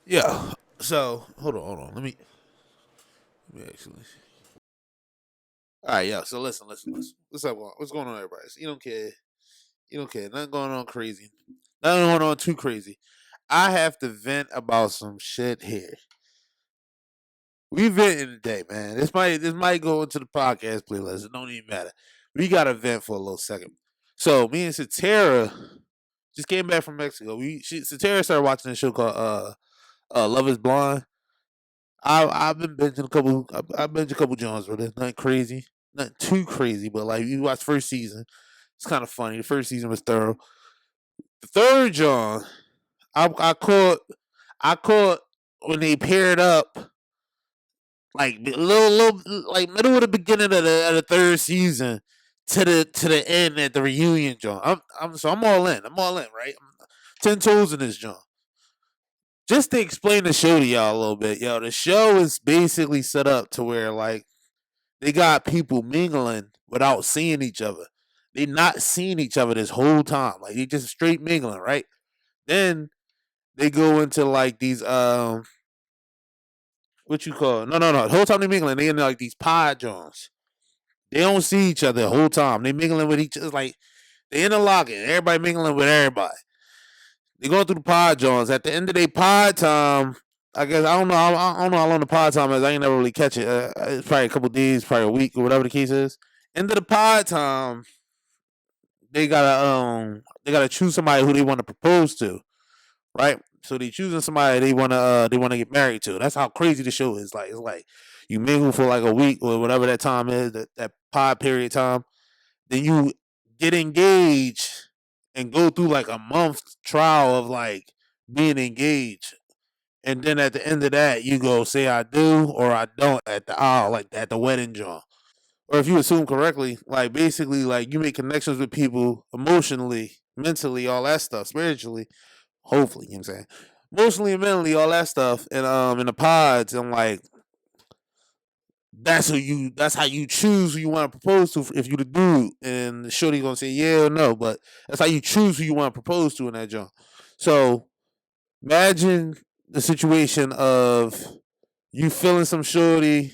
Yeah. So hold on. Let me actually. All right, yeah. So listen. What's going on, everybody? So you don't care. You don't care. Nothing going on crazy. Nothing going on too crazy. I have to vent about some shit here. We venting today, man. This might go into the podcast playlist. It don't even matter. We got to vent for a little second. So me and Satara just came back from Mexico. Satara started watching a show called Love Is Blind. I've been binging a couple. I've binged a couple Jones with it. Nothing crazy, nothing too crazy, but like you watch first season, it's kind of funny. The first season was thorough. The third John, I caught when they paired up, like little like middle of the beginning of the third season to the end at the reunion, John. I'm all in. I'm all in, right? I'm 10 toes in this John. Just to explain the show to y'all a little bit, yo, the show is basically set up to where like they got people mingling without seeing each other. They not seeing each other this whole time. Like they just straight mingling, right? Then they go into like these what you call it? No. The whole time they mingling, they in like these pod joints. They don't see each other the whole time. They mingling with each other like they interlocking. Everybody mingling with everybody. They going through the pod joints. At the end of their pod time, I guess I don't know. I don't know how long the pod time is. I ain't never really catch it. It's probably a couple days, probably a week or whatever the case is. End of the pod time, they gotta choose somebody who they want to propose to, right? So they choosing somebody they wanna get married to. That's how crazy the show is. Like it's like you mingle for like a week or whatever that time is, that pod period time. Then you get engaged and go through like a month trial of like being engaged. And then at the end of that, you go say I do or I don't at the aisle, like at the wedding jar. Or if you assume correctly, like basically like you make connections with people emotionally, mentally, all that stuff, spiritually, hopefully, you know what I'm saying? Emotionally and mentally, all that stuff, and in the pods, and like that's how you choose who you want to propose to if you the dude, and the shorty gonna say yeah or no, but that's how you choose who you want to propose to in that joint. So imagine the situation of you feeling some shorty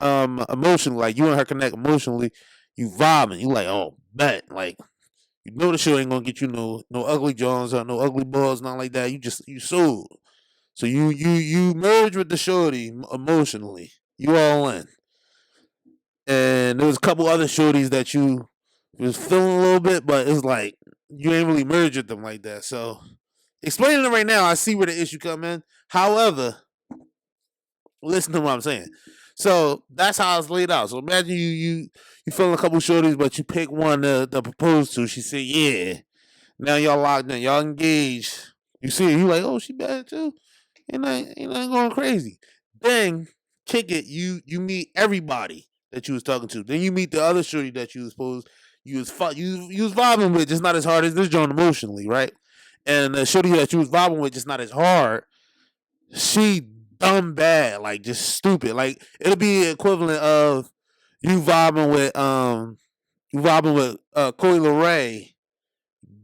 emotionally, like you and her connect emotionally, you vibing, you like, oh bet, like you know the show ain't gonna get you no ugly Jones or no ugly balls, nothing like that. You sold. So you merge with the shorty emotionally. You all in. And there was a couple other shorties that you was feeling a little bit, but it's like you ain't really merged with them like that. So explaining it right now, I see where the issue come in. However, listen to what I'm saying. So that's how it's laid out. So imagine you feeling a couple shorties, but you pick one to propose to. She said, "Yeah." Now y'all locked in. Y'all engaged. You see it. You like, oh, she bad too. Ain't going crazy. Then kick it. You meet everybody that you was talking to. Then you meet the other shorty that you was supposed you was vibing with, just not as hard as this joint emotionally, right? And the shorty that you was vibing with, just not as hard. She dumb bad, like just stupid. Like it'll be equivalent of you vibing with Coy Ray,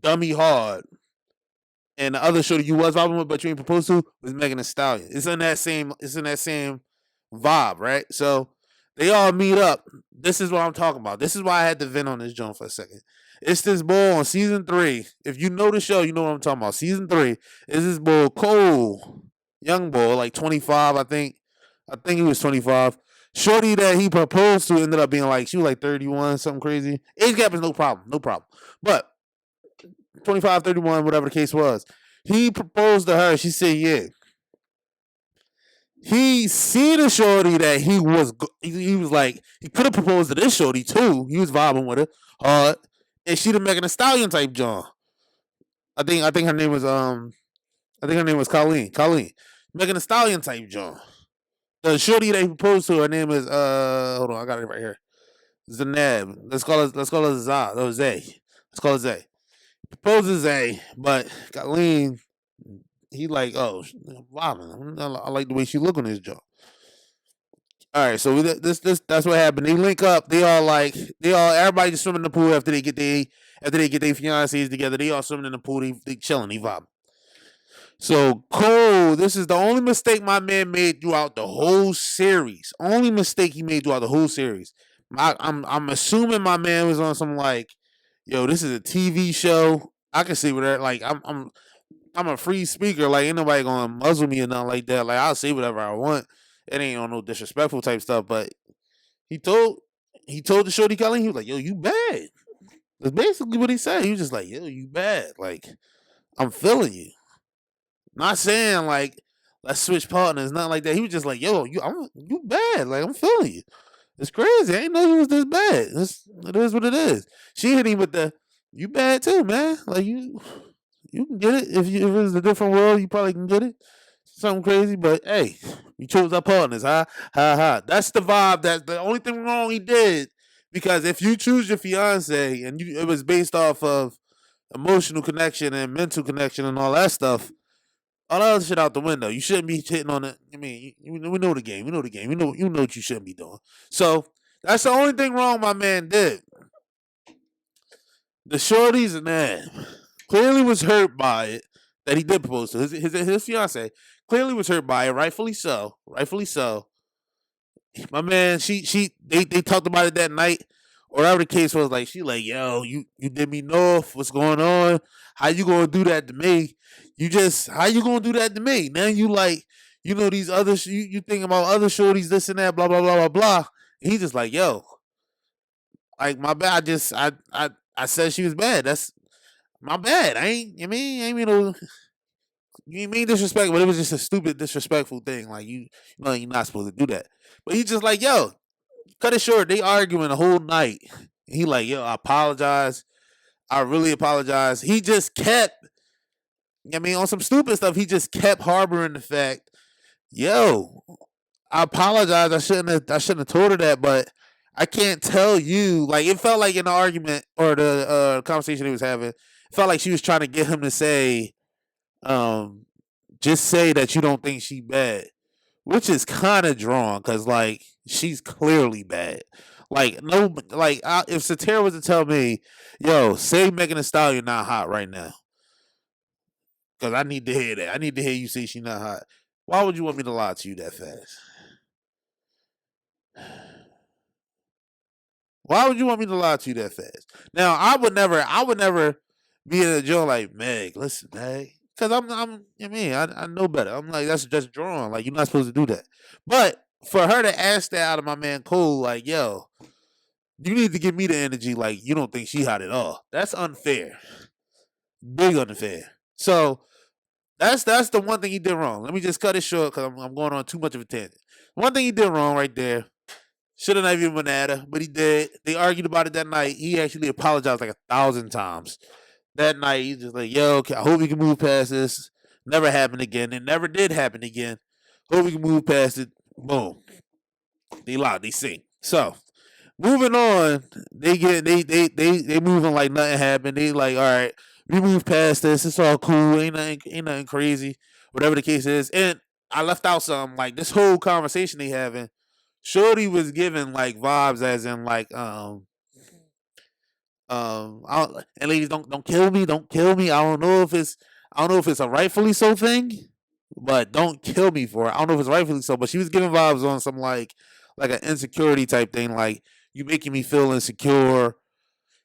dummy hard, and the other show that you was vibing with but you ain't proposed to was Megan Thee Stallion. It's in that same vibe, right? So they all meet up. This is what I'm talking about. This is why I had to vent on this joint for a second. It's this boy on season 3. If you know the show, you know what I'm talking about. Season 3 is this boy Cole, young boy, like 25, I think. I think he was 25. Shorty that he proposed to ended up being like she was like 31, something crazy. Age gap is no problem, no problem. But 25, 31, whatever the case was. He proposed to her. She said, yeah. He see the shorty that he was like, he could have proposed to this shorty too. He was vibing with her hard. And she the Megan Thee Stallion type John. I think her name was Colleen. Colleen. Megan Thee Stallion type John. The shorty that he proposed to, her name is hold on, I got it right here. Zanab. Let's call her Zah. No, Zay. Let's call her Zay. Proposes Zay, but Colleen, he like, oh, wow, I like the way she look on this job. All right, so this that's what happened. They link up. Everybody just swimming in the pool after they get their fiancés together. They all swimming in the pool. They chilling. They vibing. So Cole, this is the only mistake my man made throughout the whole series. Only mistake he made throughout the whole series. I'm assuming my man was on some like, yo, this is a TV show. I can see whatever. Like I'm a free speaker. Like ain't nobody gonna muzzle me or nothing like that. Like I'll say whatever I want. It ain't on no disrespectful type stuff. But he told he told the shorty Kelly, he was like, yo, you bad. That's basically what he said. He was just like, yo, you bad. Like I'm feeling you. Not saying like let's switch partners, nothing like that. He was just like, yo, you bad. Like I'm feeling you. It's crazy. I didn't know you was this bad. It is what it is. She hit him with the you bad too, man. Like you can get it. If it's a different world, you probably can get it. Something crazy, but hey, we chose our partners, huh? Ha ha. That's the vibe. That's the only thing wrong he did. Because if you choose your fiance and it was based off of emotional connection and mental connection and all that stuff, all that other shit out the window. You shouldn't be hitting on it. I mean, we know the game. We know the game. You know what you shouldn't be doing. So that's the only thing wrong my man did. The shorties and that clearly was hurt by it that he did propose to his fiance. Clearly was hurt by it, rightfully so. Rightfully so. My man, they talked about it that night, or whatever the case was. Like she like, yo, you did me north. What's going on? How you gonna do that to me? How you gonna do that to me? Now you like, these other you think about other shorties, this and that, blah blah blah blah blah. And he just like, yo, like my bad. I said she was bad. That's my bad. I mean no. You ain't mean disrespect, but it was just a stupid disrespectful thing. Like you're not supposed to do that. But he just like, yo, cut it short. They arguing the whole night. He like, yo, I apologize. I really apologize. He just kept, on some stupid stuff. He just kept harboring the fact, yo, I apologize. I shouldn't have told her that, but I can't tell you. Like it felt like in the argument or the conversation he was having, it felt like she was trying to get him to say, just say that you don't think she bad, which is kind of drawn because like she's clearly bad. Like no, like if Satara was to tell me, "Yo, say Megan Thee Stallion not hot right now," because I need to hear that. I need to hear you say she not hot. Why would you want me to lie to you that fast? Why would you want me to lie to you that fast? Now I would never be in a joint like Meg. Listen, Meg, because I know better. I'm like that's just drawn. Like you're not supposed to do that. But for her to ask that out of my man Cole, like yo, you need to give me the energy. Like you don't think she hot at all. That's unfair. Big unfair. So that's the one thing he did wrong. Let me just cut it short because I'm going on too much of a tangent. One thing he did wrong right there. Should have not even been at her, but he did. They argued about it that night. He actually apologized like 1,000 times. That night, he's just like, yo, I hope we can move past this. Never happened again. It never did happen again. Hope we can move past it. Boom. They loud. They sing. So, moving on, they moving like nothing happened. They like, all right, we move past this. It's all cool. Ain't nothing crazy. Whatever the case is. And I left out some, like, this whole conversation they having. Shorty was giving like vibes as in like and ladies don't kill me, don't kill me. I don't know if it's a rightfully so thing, but don't kill me for it. I don't know if it's rightfully so, but she was giving vibes on some like an insecurity type thing, like you making me feel insecure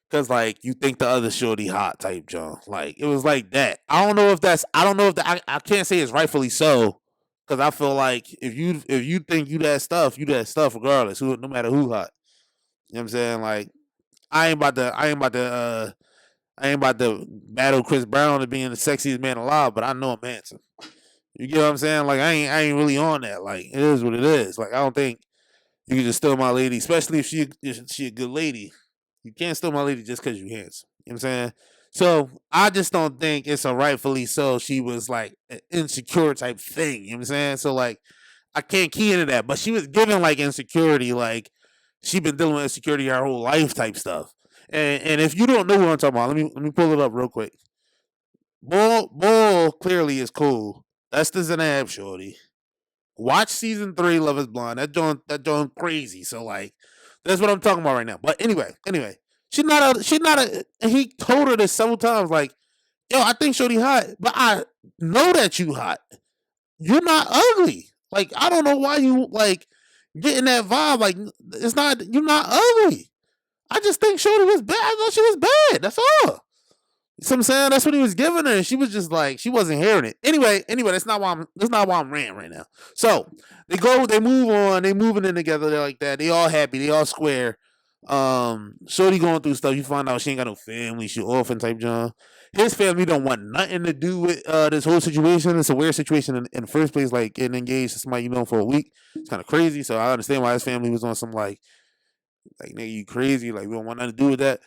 because like you think the other shorty hot type John. Like it was like that. I don't know if I can't say it's rightfully so because I feel like if you think you that stuff regardless, no matter who hot. You know what I'm saying? Like I ain't about to battle Chris Brown to being the sexiest man alive, but I know I'm handsome. You get what I'm saying? Like I ain't really on that. Like it is what it is. Like I don't think you can just steal my lady, especially if she a good lady. You can't steal my lady just because you handsome. You know what I'm saying? So I just don't think it's a rightfully so. She was like an insecure type thing. You know what I'm saying? So like I can't key into that. But she was given like insecurity, like she been dealing with insecurity her whole life type stuff. And if you don't know what I'm talking about, let me pull it up real quick. Bull clearly is cool. That's the Zanab shorty. Watch season 3, Love Is Blind. That doing crazy. So like, that's what I'm talking about right now. But anyway, she's not a. He told her this several times. Like, yo, I think Shorty hot, but I know that you hot. You're not ugly. Like, I don't know why you like getting that vibe. Like, it's not, you're not ugly. I just think Shorty was bad. I thought she was bad. That's all. So I'm saying that's what he was giving her, and she was just like she wasn't hearing it. Anyway, that's not why I'm ranting right now. So they move on, they moving in together, they're like that. They all happy, they all square. Shorty going through stuff. You find out she ain't got no family, she orphan type John. His family don't want nothing to do with this whole situation. It's a weird situation in the first place, like getting engaged to somebody you know for a week. It's kind of crazy. So I understand why his family was on some like nigga, you crazy, like we don't want nothing to do with that.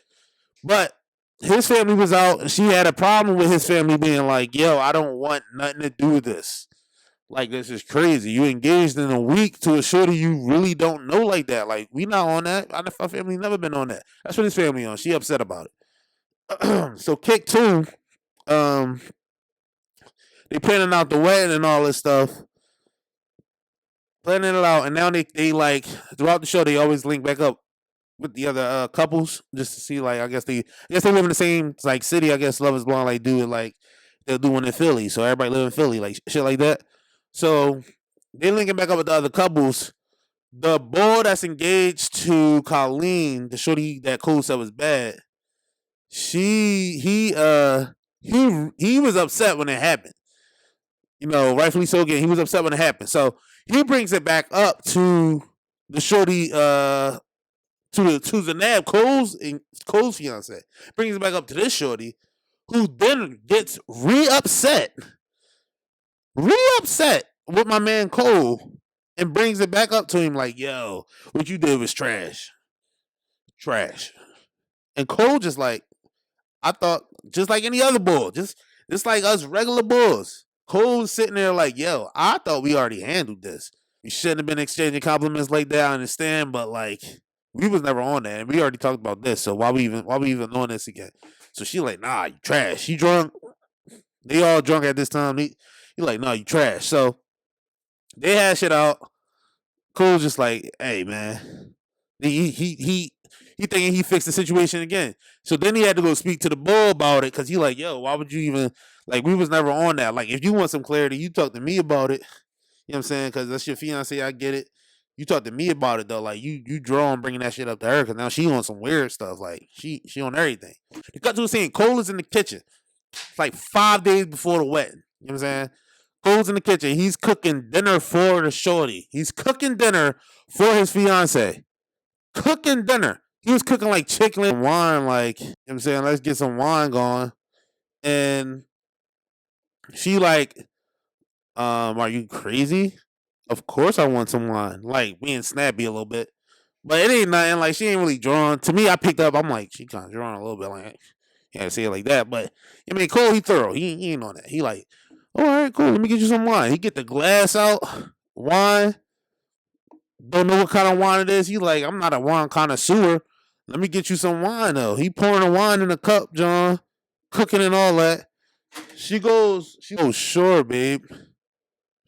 But his family was out, and she had a problem with his family being like, yo, I don't want nothing to do with this. Like, this is crazy. You engaged in a week to a shorty you really don't know like that. Like, we not on that. Our family never been on that. That's what his family on. She upset about it. So kick two, um, they planning out the wedding and all this stuff. Planning it out, and now they like throughout the show they always link back up with the other couples just to see like I guess they live in the same like city. I guess Love Is Blind like do it like they're doing in Philly, so everybody live in Philly like shit like that. So they linking back up with the other couples. The boy that's engaged to Colleen, the shorty that Cole said was bad, she he was upset when it happened. You know, rightfully so. Again, he was upset when it happened. So he brings it back up to the shorty to the Nab Cole's fiance. Brings it back up to this shorty, who then gets re-upset with my man Cole, and brings it back up to him like, yo, what you did was trash. Trash. And Cole just like, I thought, just like any other bull, just like us regular bulls. Cole's sitting there like, yo, I thought we already handled this. We shouldn't have been exchanging compliments like that. I understand, but like we was never on that, and we already talked about this. So why we even on this again? So she like, nah, you trash. She drunk. They all drunk at this time. He like, nah, you trash. So they had shit out. Cole's just like, hey man, he thinking he fixed the situation again. So then he had to go speak to the bull about it because he like, yo, why would you even like? We was never on that. Like, if you want some clarity, you talk to me about it. You know what I'm saying? Because that's your fiance. I get it. You talk to me about it though. Like you draw on bringing that shit up to her because now she on some weird stuff. Like she on everything. They cut to a scene. Cole is in the kitchen. It's like 5 days before the wedding. You know what I'm saying? Cole's in the kitchen. He's cooking dinner for the shorty. He's cooking dinner for his fiance. Cooking dinner. He was cooking like chicken and wine. Like, you know what I'm saying? Let's get some wine going. And she like, are you crazy? Of course I want some wine. Like being snappy a little bit. But it ain't nothing. Like she ain't really drawn. To me, I picked up. I'm like, she kind of drawn a little bit. Like, you gotta say it like that. But I mean, Cole, he thorough. He ain't on that. He like, all right, cool. Let me get you some wine. He get the glass out, wine. Don't know what kind of wine it is. He like, I'm not a wine connoisseur. Let me get you some wine though. He pouring the wine in a cup, John, cooking and all that. She goes, sure, babe.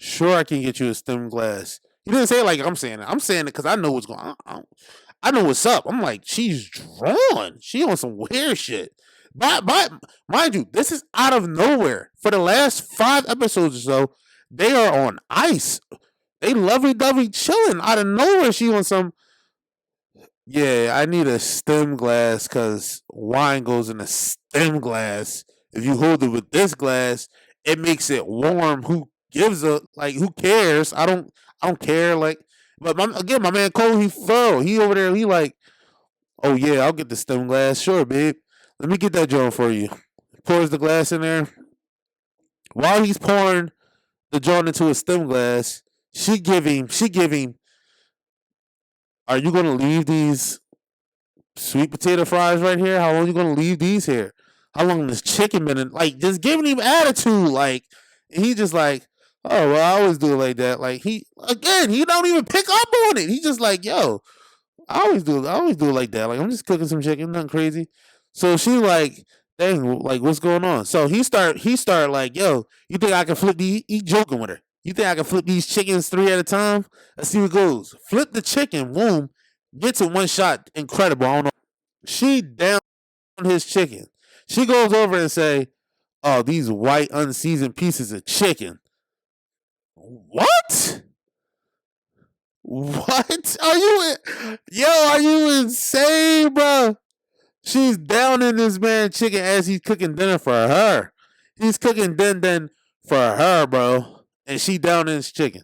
Sure, I can get you a stem glass. He didn't say it like I'm saying it. I'm saying it because I know what's going on. I know what's up. I'm like, she's drawn. She on some weird shit. But mind you, this is out of nowhere. For the last 5 episodes or so, they are on ice. They lovey-dovey chilling out of nowhere. She on some, yeah, I need a stem glass because wine goes in a stem glass. If you hold it with this glass, it makes it warm. Who gives a like? Who cares? I don't care. Like, but my man Cole, he thorough. He over there. He like, oh yeah, I'll get the stem glass. Sure, babe. Let me get that joint for you. Pours the glass in there. While he's pouring the joint into a stem glass, she give him. Are you gonna leave these sweet potato fries right here? How long you gonna leave these here? How long this chicken been in? Like just giving him attitude. Like he just like, oh well, I always do it like that. Like he don't even pick up on it. He just like, yo, I always do it like that. Like I'm just cooking some chicken, nothing crazy. So she like, dang, like what's going on? So he start like, yo, you think I can flip these? He joking with her. You think I can flip these chickens 3 at a time? Let's see what goes. Flip the chicken, boom, gets it one shot. Incredible. I don't know. She down his chicken. She goes over and say, Oh, these white unseasoned pieces of chicken. What? What? Are you yo, are you insane, bro? She's downing this man chicken as he's cooking dinner for her. He's cooking din for her, bro. And she downing his chicken.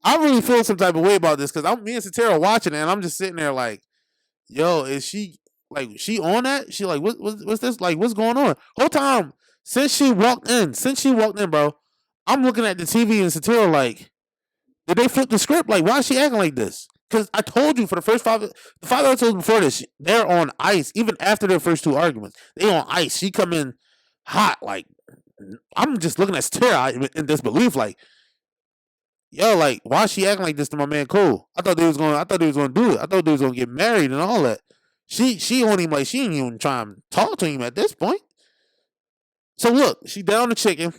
I really feel some type of way about this because I'm me and Satara watching it and I'm just sitting there like, yo, is she like she on that? She like what's this? Like what's going on? Whole time since she walked in, bro, I'm looking at the TV and Satira like, did they flip the script? Like, why is she acting like this? Because I told you for the five episodes before this, they're on ice. Even after their first two arguments, they on ice. She come in hot. Like, I'm just looking at Satira in disbelief. Like, yo, like, why is she acting like this to my man Cole? I thought they was going. I thought they was going to do it. I thought they was going to get married and all that. She on him like she ain't even trying to talk to him at this point. So look, she down the chicken.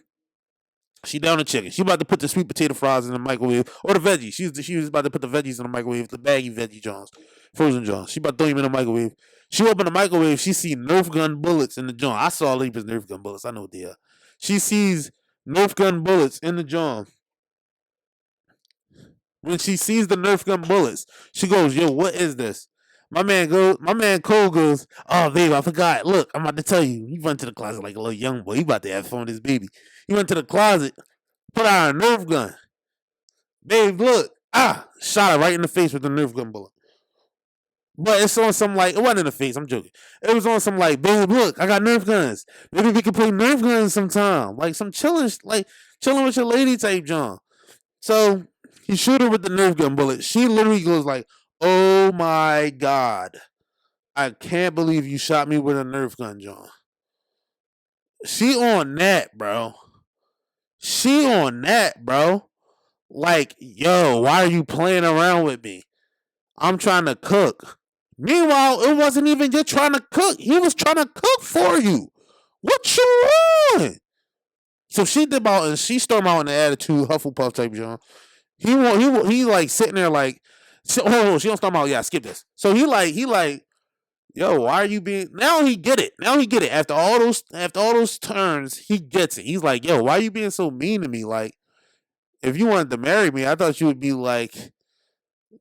She down the chicken. She about to put the sweet potato fries in the microwave or the veggies. She was about to put the veggies in the microwave, the baggy veggie Johns, frozen Johns. She about to throw him in the microwave. She opened the microwave. She see Nerf gun bullets in the John. I saw Leapers Nerf gun bullets. I know they are. She sees Nerf gun bullets in the John. When she sees the Nerf gun bullets, she goes, "Yo, what is this?" My man Cole goes, "Oh, babe, I forgot. Look, I'm about to tell you." He went to the closet like a little young boy. He about to have fun with his baby. He went to the closet, put out a Nerf gun. Babe, look. Shot her right in the face with the Nerf gun bullet. But it's on some like, it wasn't in the face, I'm joking. It was on some like, babe, look, I got Nerf guns. Maybe we can play Nerf guns sometime. Like some chilling with your lady type John. So he shoot her with the Nerf gun bullet. She literally goes like, oh my God. I can't believe you shot me with a Nerf gun, John. She on that, bro. She on that, bro. Like, yo, why are you playing around with me? I'm trying to cook. Meanwhile, it wasn't even just trying to cook. He was trying to cook for you. What you want? So she did about and she stormed out in the attitude, Hufflepuff type John. He like sitting there like, she don't storm out. Yeah, skip this. So he like, yo, why are you being? Now he get it. Now he get it. After all those turns, he gets it. He's like, yo, why are you being so mean to me? Like, if you wanted to marry me, I thought you would be like,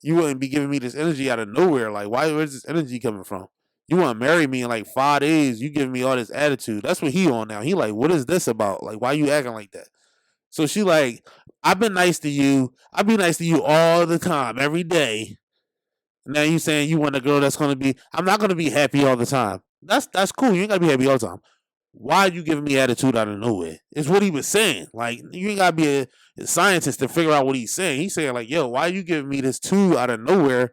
you wouldn't be giving me this energy out of nowhere. Like, where's this energy coming from? You want to marry me in like 5 days? You giving me all this attitude. That's what he on now. He like, what is this about? Like, why you acting like that? So she like, I've been nice to you. I be nice to you all the time, every day. Now you saying you want a girl that's gonna be? I'm not gonna be happy all the time. That's cool. You ain't gotta be happy all the time. Why are you giving me attitude out of nowhere? It's what he was saying. Like you ain't gotta be a scientist to figure out what he's saying. He's saying like, yo, why are you giving me this too out of nowhere?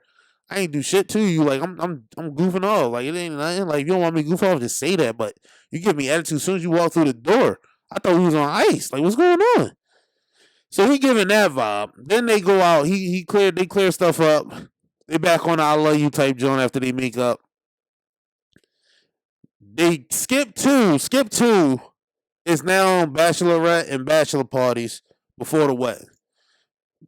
I ain't do shit to you. Like I'm goofing off. Like it ain't nothing. Like if you don't want me to goof off, just say that. But you give me attitude as soon as you walk through the door. I thought we was on ice. Like what's going on? So he giving that vibe. Then they go out. They clear stuff up. They back on the I love you type joint after they make up. They skip two. Skip two is now on bachelorette and bachelor parties before the wedding.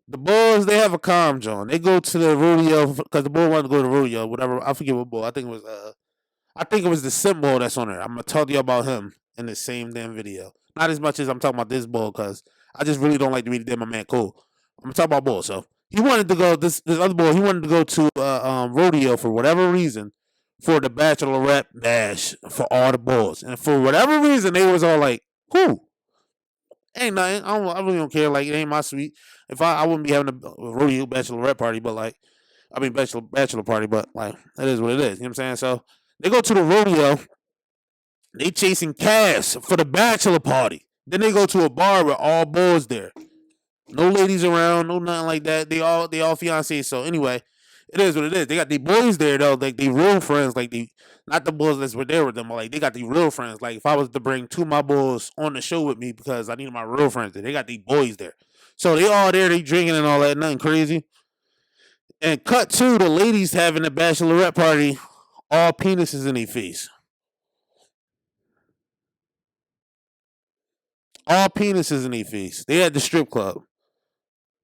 The boys they have a calm John. They go to the rodeo because the boy wanted to go to the rodeo. Whatever I forget what boy. I think it was the Sim ball that's on there. I'm gonna tell you about him in the same damn video. Not as much as I'm talking about this ball because I just really don't like the way he did my man Cole. I'm gonna talk about ball. So he wanted to go this other boy. He wanted to go to rodeo for whatever reason for the bachelorette bash for all the boys, and for whatever reason they was all like, "Who? Ain't nothing. I really don't care. Like it ain't my suite. If I wouldn't be having a rodeo bachelorette party, but like I mean bachelor party, but like it is what it is. You know what I'm saying? So they go to the rodeo. They chasing cash for the bachelor party. Then they go to a bar with all boys there. No ladies around, no nothing like that. They all fiancés. So anyway, it is what it is. They got the boys there though, like they real friends, like the not the boys that were there with them, but like they got the real friends. Like if I was to bring two of my boys on the show with me because I needed my real friends there, they got the boys there. So they all there, they drinking and all that, nothing crazy. And cut to the ladies having a bachelorette party, all penises in their face. All penises in their face. They at the strip club.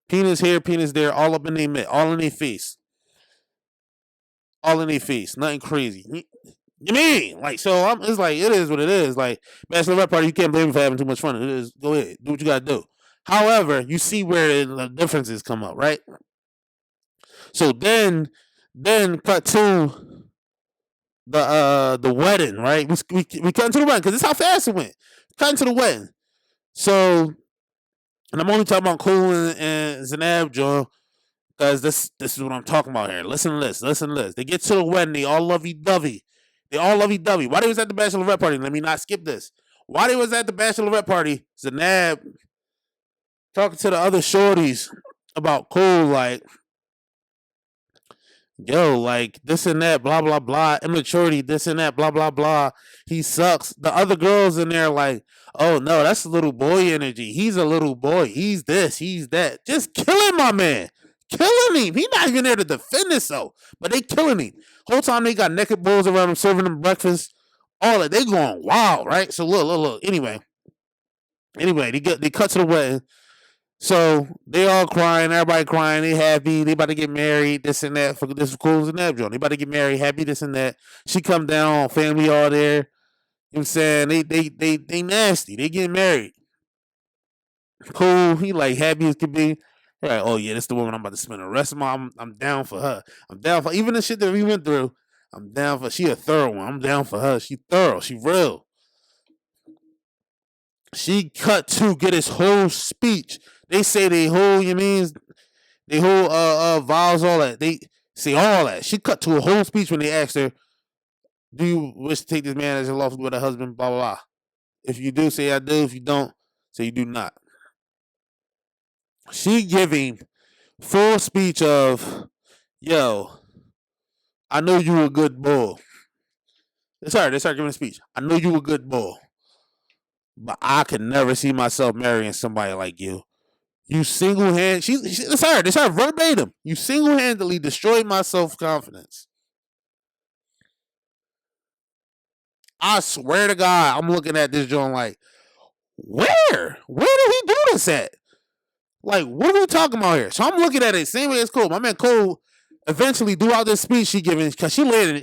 Penis here, penis there, all up in their all in their face. All in their face. Nothing crazy. You mean? Like, so it's like, it is what it is. Like, bachelorette party, you can't blame me for having too much fun. It is, go ahead, do what you gotta do. However, you see where the differences come up, right? So then cut to the wedding, right? We cut into the wedding because this is how fast it went. Cut into the wedding. So, and I'm only talking about Cole and Zanab, Joe, because this is what I'm talking about here. Listen to this. Listen to this. They get to the wedding. They all lovey dovey. They all lovey dovey. Why they was at the bachelorette party? Let me not skip this. Why they was at the bachelorette party? Zanab talking to the other shorties about Cole, like, yo, like this and that, blah blah blah, immaturity, this and that, blah blah blah. He sucks. The other girls in there like, oh no, that's a little boy energy. He's a little boy. He's this, he's that. Just killing my man. Killing him. He not even there to defend himself. But they killing him. Whole time they got naked bulls around him serving him breakfast. All that they going wild, right? So look. Anyway, they cut to the wedding. So they all crying, everybody crying, they happy, they about to get married, this and that. For this cool and that, John. They about to get married, happy, this and that. She come down, family all there. You know what I'm saying? They nasty. They getting married. Cool. He like happy as could be. They're like, oh yeah, this the woman I'm about to spend the rest of my I'm down for her. I'm down for even the shit that we went through. I'm down for she a thorough one. I'm down for her. She thorough. She real. She cut to get his whole speech. They say they whole, you mean, they whole vows, all that. They say all that. She cut to a whole speech when they asked her, do you wish to take this man as your lawful with a husband? Blah blah blah. If you do, say I do. If you don't, say you do not. She giving full speech of, yo, I know you a good bull. That's her giving a speech. I know you a good bull. But I could never see myself marrying somebody like you. You single hand. It's her. It's her verbatim. You single handedly destroyed my self confidence. I swear to God, I'm looking at this joint like, where? Where did he do this at? Like, what are we talking about here? So I'm looking at it same way as Cole. My man Cole eventually throughout this speech she giving because she laying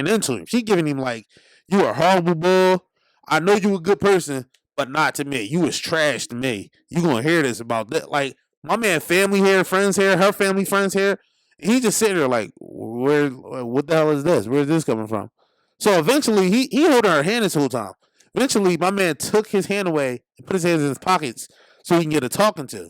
into him. She giving him like, you a horrible bull. I know you a good person, but not to me. You was trash to me. You gonna hear this about that? Like my man, family here, friends here, her family, friends here. He just sitting there like, where? What the hell is this? Where's this coming from? So eventually, he holding her hand this whole time. Eventually, my man took his hand away and put his hands in his pockets so he can get a talking to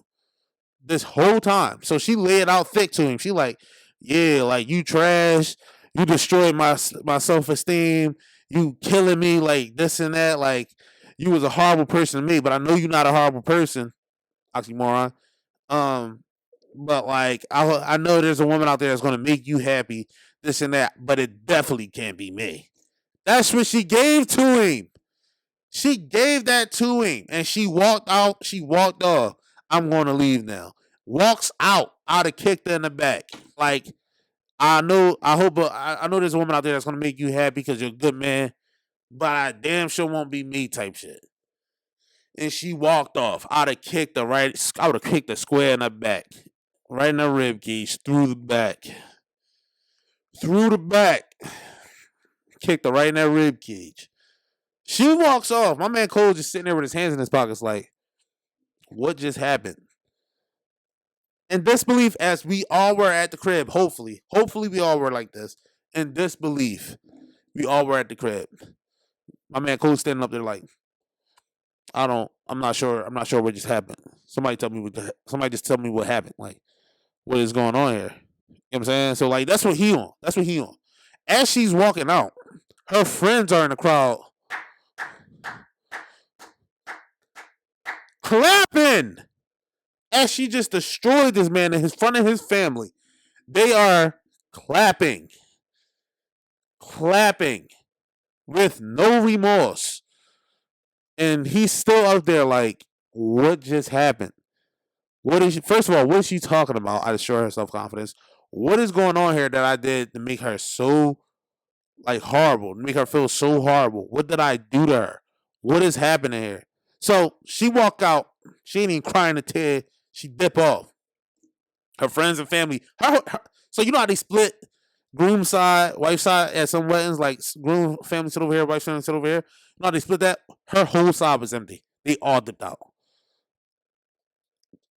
this whole time. So she laid out thick to him. She like, yeah, like you trash. You destroyed my self esteem. You killing me like this and that. Like you was a horrible person to me, but I know you're not a horrible person. Oxymoron. Um, but like I know there's a woman out there that's gonna make you happy, this and that, but it definitely can't be me. That's what she gave to him. She gave that to him, and she walked out. She walked off. I'm going to leave now. Walks out. I'd have kicked her in the back. Like I know. I hope. I know there's a woman out there that's gonna make you happy because you're a good man, but I damn sure won't be me type shit. And she walked off. I'd have kicked her right. I would have kicked her square in the back, right in the rib cage, through the back, through the back. Kicked her right in that rib cage. She walks off. My man Cole just sitting there with his hands in his pockets, like, what just happened? In disbelief, as we all were at the crib. Hopefully, we all were like this. In disbelief, we all were at the crib. My man Cole standing up there like, I'm not sure. I'm not sure what just happened. Somebody just tell me what happened. Like, what is going on here? You know what I'm saying? So like that's what he on. As she's walking out, her friends are in the crowd clapping as she just destroyed this man in front of his family. They are clapping with no remorse. And he's still out there like, what just happened? First of all, what is she talking about? I destroy her self-confidence. What is going on here that I did to make her so like horrible, to make her feel so horrible? What did I do to her? What is happening here? So she walked out. She ain't even crying a tear. She dip off. Her friends and family. So you know how they split? groom side, wife side at some weddings, like groom family sit over here, wife family sit over here. No, they split that. Her whole side was empty. They all dipped out.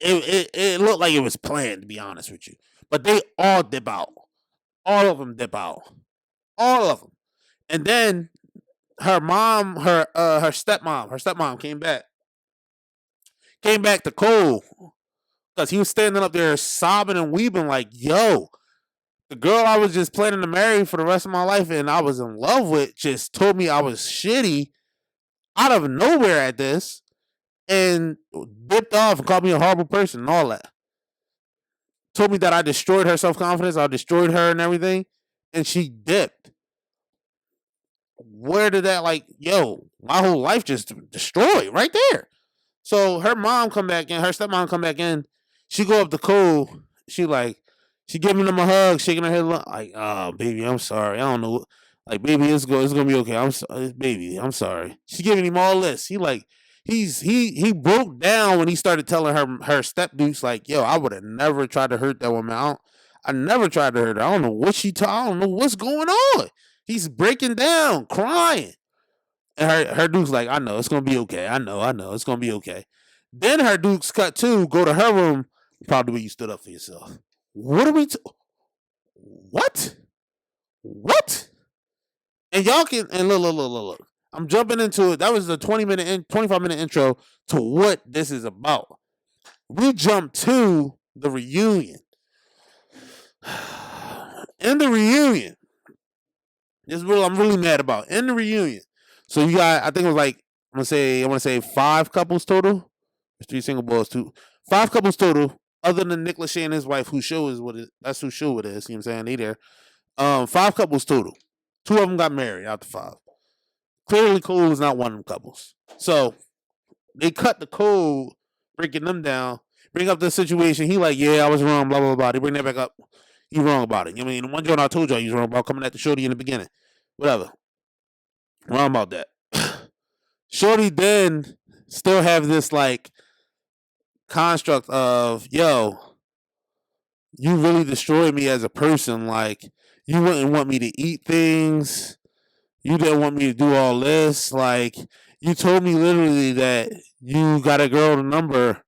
It looked like it was planned, to be honest with you. But they all dip out. All of them dip out. All of them. And then her stepmom came back to Cole because he was standing up there sobbing and weeping like, yo, the girl I was just planning to marry for the rest of my life and I was in love with just told me I was shitty out of nowhere at this and dipped off and called me a horrible person and all that. Told me that I destroyed her self confidence, I destroyed her and everything, and she dipped. Where did that, like, yo, my whole life just destroyed right there. So her mom come back in, her stepmom come back in. She go up to Cole. She like, she giving him a hug, shaking her head like, oh baby, I'm sorry. I don't know, like baby, it's gonna be okay. I'm sorry, baby, I'm sorry. She giving him all this. He like, he broke down when he started telling her step dukes like, yo, I would have never tried to hurt that woman. I never tried to hurt her. I don't know what I don't know what's going on. He's breaking down, crying. And her dude's like, I know, it's gonna be okay. I know, it's gonna be okay. Then her dude's cut too, go to her room, probably where you stood up for yourself. What are we what? What? And y'all can and look. I'm jumping into it. That was the 25-minute intro to what this is about. We jump to the reunion. In the reunion, this is what I'm really mad about. In the reunion, so you got, I think it was like, I want to say 5 couples total. There's 3 single boys, 5 couples total. Other than Nick Lachey and his wife, whose show is what it. That's whose show it is. You know what I'm saying? They there. 5 couples total. 2 of them got married out the 5. Clearly, Cole is not one of them couples. So they cut the Cole, breaking them down, bring up the situation. He like, yeah, I was wrong, blah blah blah. They bring that back up. He wrong about it. I mean, the one joint I told y'all he was wrong about coming at the shorty in the beginning. Whatever. Wrong about that. Shorty then still have this like construct of, yo, you really destroyed me as a person. Like, you wouldn't want me to eat things. You didn't want me to do all this. Like, you told me literally that you got a girl number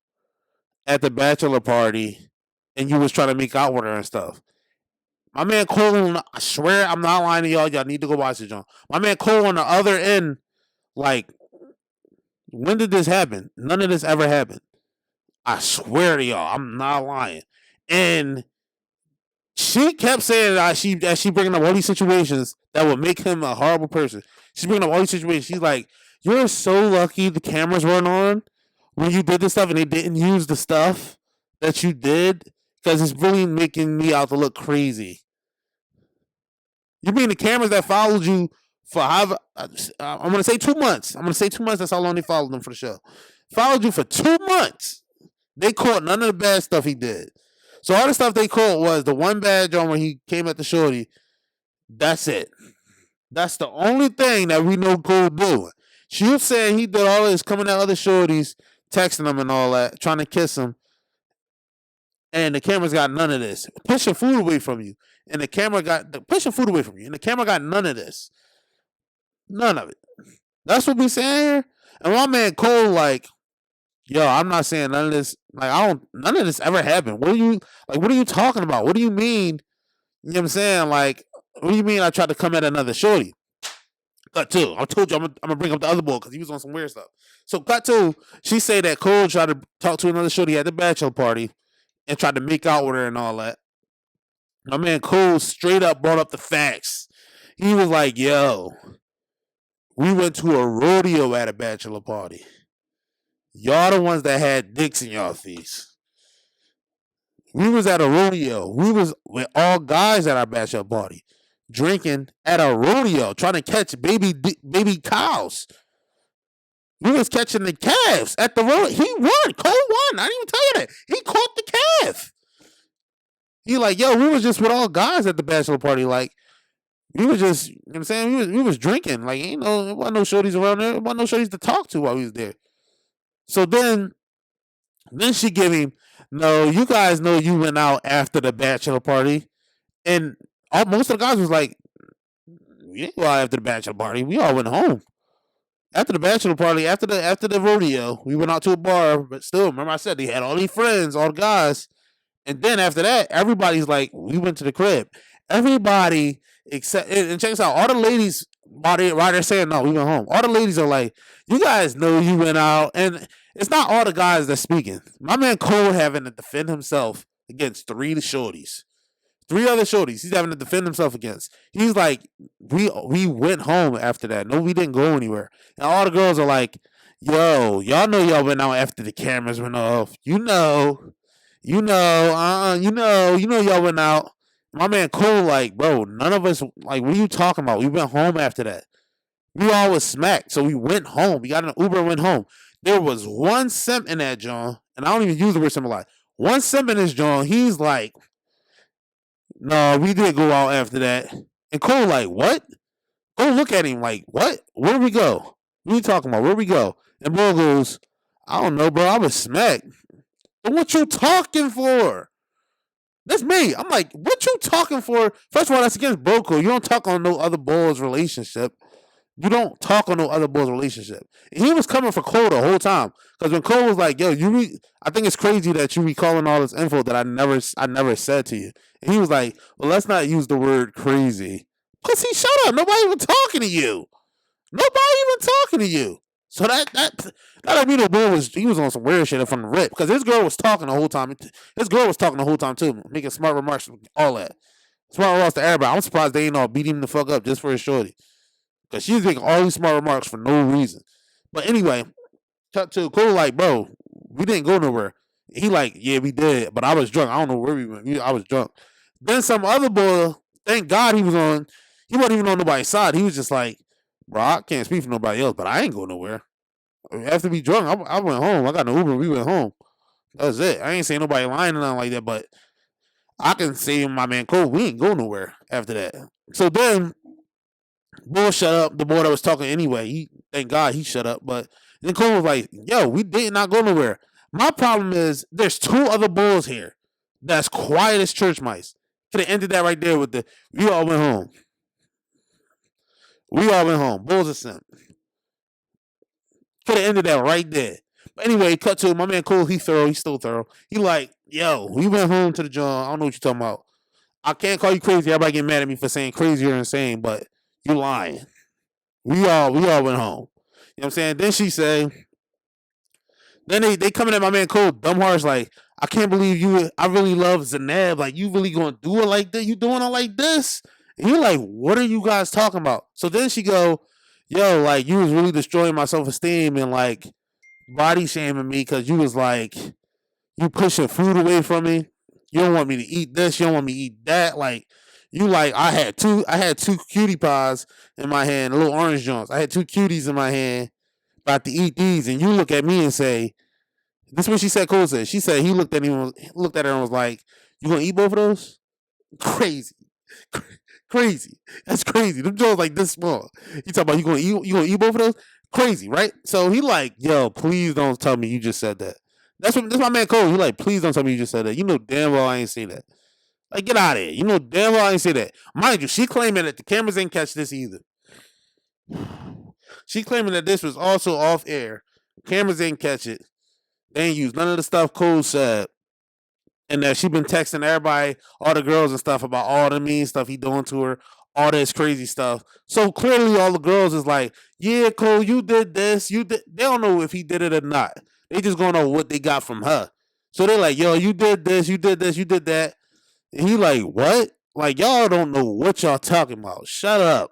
at the bachelor party and you was trying to make out with her and stuff. My man Cole, I swear I'm not lying to y'all. Y'all need to go watch it, John. My man Cole on the other end, like, when did this happen? None of this ever happened. I swear to y'all, I'm not lying. And she kept saying that she bringing up all these situations that would make him a horrible person. She's bringing up all these situations. She's like, you're so lucky the cameras weren't on when you did this stuff and they didn't use the stuff that you did because it's really making me out to look crazy. You mean the cameras that followed you for I'm going to say 2 months. I'm going to say 2 months. That's how long they followed him for the show. Followed you for 2 months. They caught none of the bad stuff he did. So all the stuff they caught was the one bad joint when he came at the shorty. That's it. That's the only thing that we know Cole doing. She was saying he did all this, coming at other shorties, texting them and all that, trying to kiss them. And the camera's got none of this. Pushing food away from you. And the camera got pushing food away from you. And the camera got none of this. None of it. That's what we saying here. And my man Cole, like, yo, I'm not saying none of this. Like, none of this ever happened. What are you talking about? What do you mean? You know what I'm saying? Like, what do you mean I tried to come at another shorty? Cut 2. I told you I'm gonna bring up the other boy because he was on some weird stuff. So cut 2, she say that Cole tried to talk to another shorty at the bachelor party and tried to make out with her and all that. My man Cole straight up brought up the facts. He was like, yo, we went to a rodeo at a bachelor party. Y'all the ones that had dicks in y'all face. We was at a rodeo. We was with all guys at our bachelor party, drinking at a rodeo, trying to catch baby cows. We was catching the calves at the rodeo. He won. Cole won. I didn't even tell you that. He caught the calf. He like, yo, we was just with all guys at the bachelor party. Like, we was just, you know what I'm saying? We was drinking. Like, there wasn't no shorties around there. There wasn't no shorties to talk to while we was there. So then she give him, no, you guys know you went out after the bachelor party. And most of the guys was like, we didn't go out after the bachelor party. We all went home. After the bachelor party, after the rodeo, we went out to a bar. But still, remember I said they had all these friends, all the guys. And then after that, everybody's like, we went to the crib. Everybody except and check this out. All the ladies while they're saying no, we went home. All the ladies are like, you guys know you went out, and it's not all the guys that's speaking. My man Cole having to defend himself against three other shorties. He's having to defend himself against. He's like, we went home after that. No, we didn't go anywhere. And all the girls are like, yo, y'all know y'all went out after the cameras went off. You know, y'all went out. My man Cole, like, bro, none of us, like, what are you talking about? We went home after that. We all was smacked, so we went home. We got in an Uber and went home. There was one simp in that John, and I don't even use the word simp a lot. One simp in this John, he's like, no, we did go out after that. And Cole, like, what? Go look at him, like, what? Where we go? What are you talking about? Where we go? And bro goes, I don't know, bro. I was smacked. But what you talking for? That's me. I'm like, what you talking for? First of all, that's against bro code. You don't talk on no other boy's relationship. You don't talk on no other boy's relationship. And he was coming for Cole the whole time. Because when Cole was like, yo, I think it's crazy that you recalling all this info that I never said to you. And he was like, well, let's not use the word crazy. Pussy, shut up. Nobody even talking to you. Nobody even talking to you. So that I mean, the boy was on some weird shit from the rip because his girl was talking the whole time. His girl was talking the whole time too, making smart remarks, all that. Smart remarks to everybody. I'm surprised they ain't all beat him the fuck up just for his shorty because she's making all these smart remarks for no reason. But anyway, cut to Cole like, bro, we didn't go nowhere. He like, yeah, we did, but I was drunk. I don't know where we went. I was drunk. Then some other boy, thank God he wasn't even on nobody's side. He was just like, bro, I can't speak for nobody else, but I ain't going nowhere. After we drunk, I went home. I got an Uber. We went home. That's it. I ain't saying nobody lying or nothing like that, but I can say my man Cole, we ain't go nowhere after that. So then, Bull shut up. The boy that was talking anyway, thank God he shut up. But then Cole was like, yo, we did not go nowhere. My problem is there's two other bulls here that's quiet as church mice. Could have ended that right there with we all went home. We all went home. Bulls are simp. Could have ended that right there. But anyway, cut to my man Cole. He's still thorough. He like, yo, we went home to the John. I don't know what you're talking about. I can't call you crazy. Everybody get mad at me for saying crazy or insane, but you lying. We all went home. You know what I'm saying? Then she say, then they coming at my man Cole, dumb hearts like, I can't believe you. I really love Zanab. Like, you really gonna do it like that? You doing it like this? And you're like, what are you guys talking about? So then she go, yo, like, you was really destroying my self-esteem and like body shaming me because you was like, you pushing food away from me. You don't want me to eat this. You don't want me to eat that. Like, you like, I had two cutie pies in my hand, little orange joints. I had two cuties in my hand, about to eat these, and you look at me and say, this is what she said. Cole said. She said he looked at her and was like, you gonna eat both of those? Crazy. Crazy. That's crazy. Them joints like this small. You talking about you gonna eat both of those? Crazy, right? So he like, yo, please don't tell me you just said that. That's my man Cole. He like, please don't tell me you just said that. You know damn well I ain't say that. Like, get out of here. You know damn well I ain't say that. Mind you, she claiming that the cameras ain't catch this either. She claiming that this was also off air. Cameras ain't catch it. They ain't use none of the stuff Cole said. And that she been texting everybody, all the girls and stuff about all the mean stuff he doing to her, all this crazy stuff. So clearly all the girls is like, yeah, Cole, you did this. You did. They don't know if he did it or not. They just gonna know what they got from her. So they're like, yo, you did this, you did this, you did that. And he like, what? Like, y'all don't know what y'all talking about. Shut up.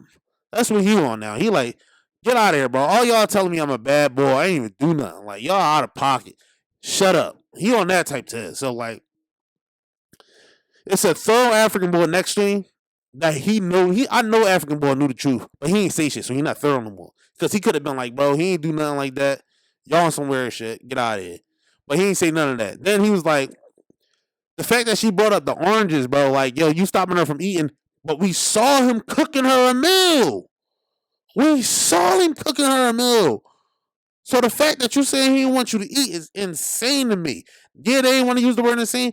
That's what he on now. He like, get out of here, bro. All y'all telling me I'm a bad boy. I ain't even do nothing. Like, y'all out of pocket. Shut up. He on that type test. So like, it's a thorough African boy next to him that I know African boy knew the truth, but he ain't say shit, so he not thorough no more. Because he could have been like, bro, he ain't do nothing like that. Y'all on some weird shit. Get out of here. But he ain't say none of that. Then he was like, the fact that she brought up the oranges, bro, like, yo, you stopping her from eating, but we saw him cooking her a meal. We saw him cooking her a meal. So the fact that you saying he didn't want you to eat is insane to me. Yeah, they ain't want to use the word insane.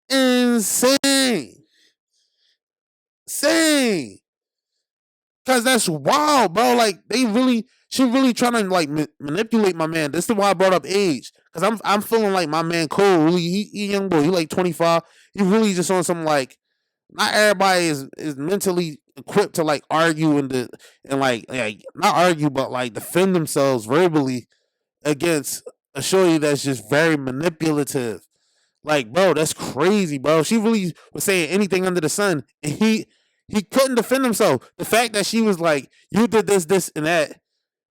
Insane. insane. Cause that's wild, bro. Like she really trying to like manipulate my man. This is why I brought up age. Cause I'm feeling like my man Cole, really, he young boy, he like 25. He really just on some like, not everybody is mentally equipped to like argue and like not argue, but like defend themselves verbally against a shorty that's just very manipulative. Like, bro, that's crazy, bro. She really was saying anything under the sun, and he couldn't defend himself. The fact that she was like, "You did this, and that."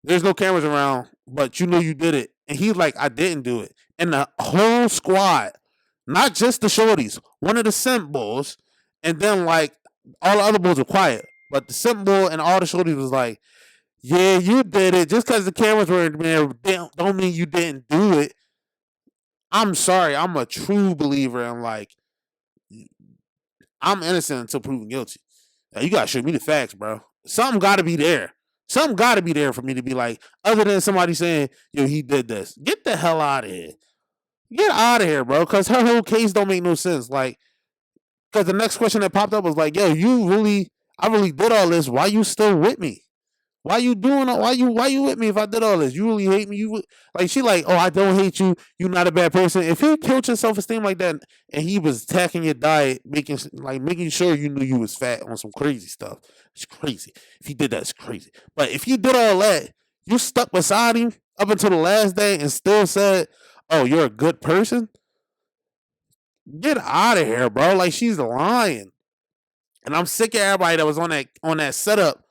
There's no cameras around, but you know you did it, and he's like, "I didn't do it." And the whole squad, not just the shorties, one of the simp bulls, and then like all the other bulls were quiet, but the simp bull and all the shorties was like, "Yeah, you did it. Just because the cameras were there, don't mean you didn't do it." I'm sorry. I'm a true believer in like I'm innocent until proven guilty. Now, you gotta show me the facts, bro. Something gotta be there. Something gotta be there for me to be like, other than somebody saying, yo, he did this. Get the hell out of here. Get out of here, bro. Cause her whole case don't make no sense. Like, cause the next question that popped up was like, yo, I really did all this. Why you still with me? Why you doing it? Why you with me if I did all this? You really hate me? Like she like, oh, I don't hate you. You're not a bad person. If he killed your self esteem like that and he was attacking your diet, making sure you knew you was fat on some crazy stuff, it's crazy. If he did that, it's crazy. But if you did all that, you stuck beside him up until the last day and still said, oh, you're a good person. Get out of here, bro. Like she's lying. And I'm sick of everybody that was on that setup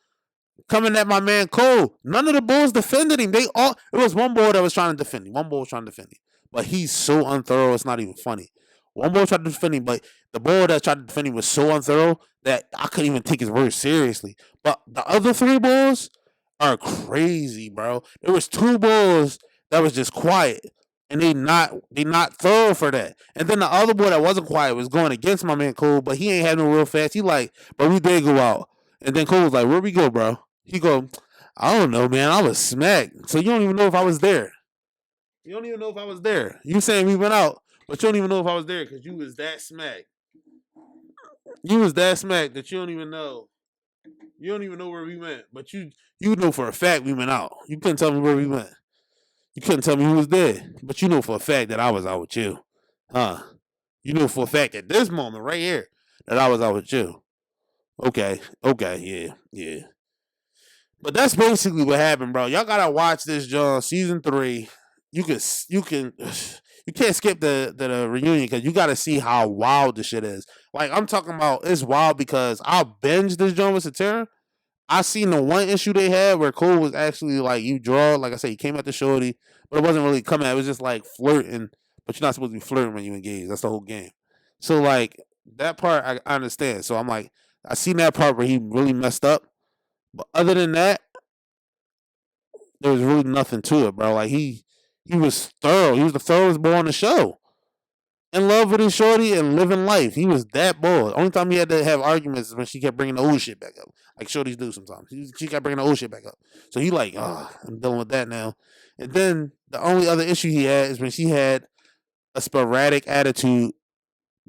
coming at my man Cole. None of the bulls defended him. It was one bull that was trying to defend him. One bull was trying to defend him. But he's so unthorough, it's not even funny. One bull tried to defend him, but the bull that tried to defend him was so unthorough that I couldn't even take his words seriously. But the other three bulls are crazy, bro. There was two bulls that was just quiet. And they not thorough for that. And then the other boy that wasn't quiet was going against my man Cole, but he ain't had no real fast. He like, but we did go out. And then Cole was like, where we go, bro? He go, I don't know, man. I was smacked. So you don't even know if I was there. You don't even know if I was there. You saying we went out, but you don't even know if I was there because you was that smacked. You was that smacked that you don't even know. You don't even know where we went, but you know for a fact we went out. You couldn't tell me where we went. You couldn't tell me who was there, but you know for a fact that I was out with you, huh? You know for a fact at this moment right here that I was out with you. Okay, yeah, yeah. But that's basically what happened, bro. Y'all gotta watch this, John. Season 3. You can you can't skip the reunion because you gotta see how wild this shit is. Like I'm talking about, it's wild because I binged this John with Satira. I seen the one issue they had where Cole was actually like, you draw, like I said, he came at the shorty, but it wasn't really coming at, it was just like flirting, but you're not supposed to be flirting when you engage. That's the whole game. So like that part I understand. So I'm like, I seen that part where he really messed up. But other than that, there was really nothing to it, bro. Like he was thorough. He was the thoroughest boy on the show. In love with his shorty and living life. He was that boy. Only time he had to have arguments is when she kept bringing the old shit back up. Like shorties do sometimes. She kept bringing the old shit back up. So he like, oh, I'm dealing with that now. And then the only other issue he had is when she had a sporadic attitude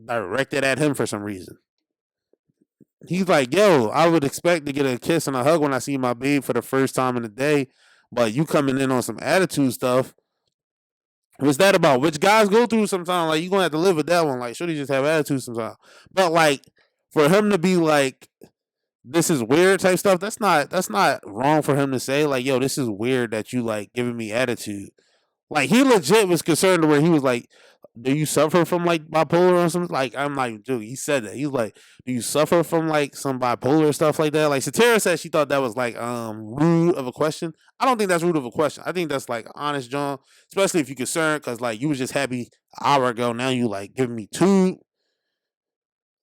directed at him for some reason. He's like, yo, I would expect to get a kiss and a hug when I see my babe for the first time in the day, but you coming in on some attitude stuff. What's that about? Which guys go through sometimes. Like you gonna have to live with that one. Like, should he just have attitude sometimes? But like, for him to be like, this is weird type stuff. That's not wrong for him to say. Like, yo, this is weird that you like giving me attitude. Like he legit was concerned to where he was like, "Do you suffer from like bipolar or something?" Like I'm like, dude, he said that. He's like, "Do you suffer from like some bipolar stuff like that?" Like Satira said she thought that was like rude of a question. I don't think that's rude of a question. I think that's like honest, John. Especially if you're concerned because like you was just happy an hour ago. Now you like giving me two.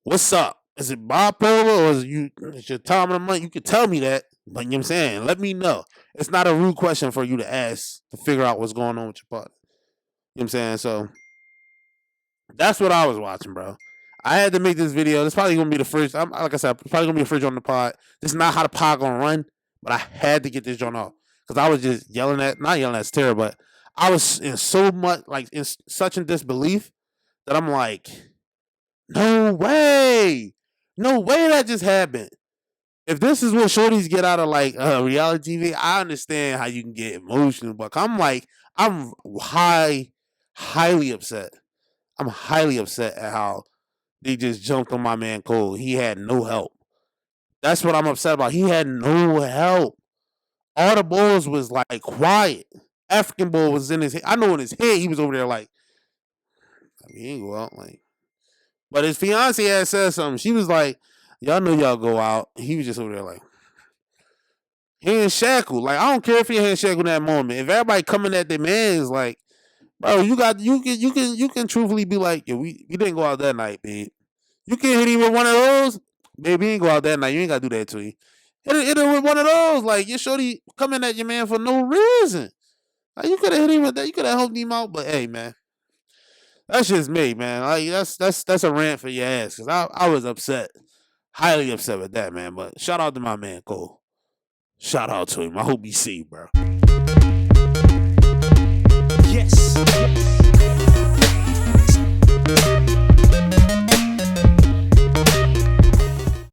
What's up? Is it bipolar or is your time of the month? You could tell me that, but you know what I'm saying? Let me know. It's not a rude question for you to ask to figure out what's going on with your partner. You know what I'm saying? So that's what I was watching, bro. I had to make this video. This probably gonna be the first. Like I said, probably gonna be the first on the pod. This is not how the pod gonna run, but I had to get this joint off because I was just not yelling at Terror, but I was in so much like in such in disbelief that I'm like, no way, No way that just happened. If this is what shorties get out of like reality TV, I understand how you can get emotional, but I'm highly upset. I'm highly upset at how they just jumped on my man Cole. He had no help. That's what I'm upset about. He had no help. All the balls was like quiet. African ball was in his head. I know in his head he was over there like, he ain't go out like. But his fiance had said something. She was like, y'all know y'all go out. He was just over there like, hand shackled. Like, I don't care if he hand shackled in that moment. If everybody coming at their man's like, bro, you can truthfully be like, yeah, we didn't go out that night, babe. You can't hit him with one of those. Baby, you ain't go out that night. You ain't gotta do that to him. Hit him with one of those. Like, your shorty coming at your man for no reason. Like, you could have hit him with that. You could have helped him out. But hey, man, that's just me, man. Like, that's a rant for your ass. Cause I was upset, highly upset with that, man. But shout out to my man Cole. Shout out to him. I hope he see, bro. Yes.